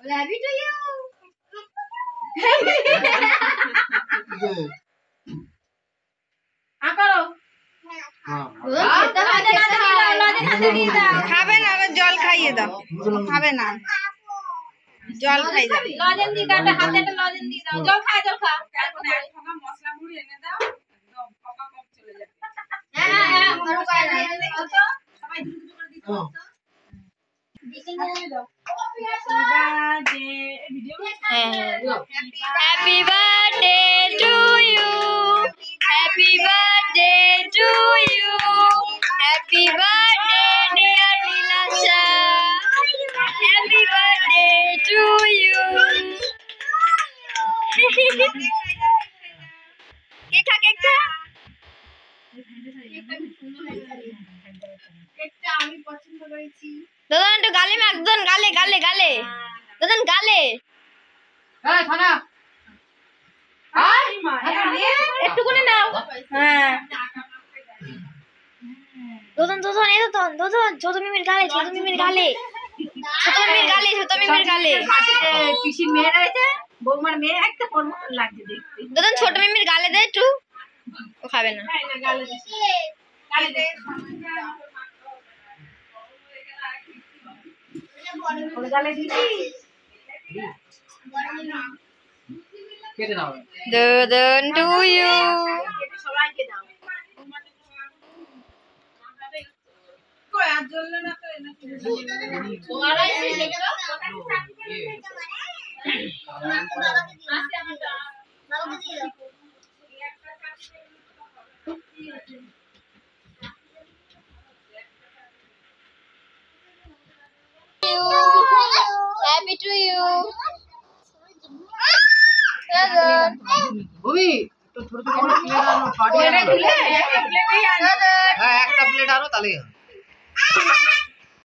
Happy to you. आकरो खाबे ना जल खाइए दाओ खाबे ना जल खाई जा लॉजन दी काटे हाथे में लॉजन दी दाओ जल खा मसला मुड़ी एने दाओ एकदम पका कम चले जाए हां और उपाय नहीं तो सबाई दूर कर दी तो Happy birthday to you. Happy birthday to you. Happy birthday dear Nilasha. Happy birthday to you. Cake cake. কেকটা আমি পছন্দ করেছি দাদা একটু গালে মাখ দাদা গালে গালে গালে দাদা গালে এই খানা আই মা একটু কোনে নাও হ্যাঁ দোদন দোদন এই দোদন দোদন ছোট মিমির গালে ছোট মিমির গালে পিসির মেয়ে রয়েছে বৌমার মেয়ে একটা কোন লাগছে দেখতে দোদন ছোট মিমির গালে দে একটু ও খাবে না গালে দে গালে দিছি কেটে দাও দোদন টু ইউ সবাইকে দাও কই আর জ্বলল না তো এনে ও আড়াই শেষে গেল Happy to you. भूमि तो थोड़ा थोड़ा प्लेट आनो पार्टी आनो प्लेट एक प्लेट ही आनो हां एक प्लेट आनो ताले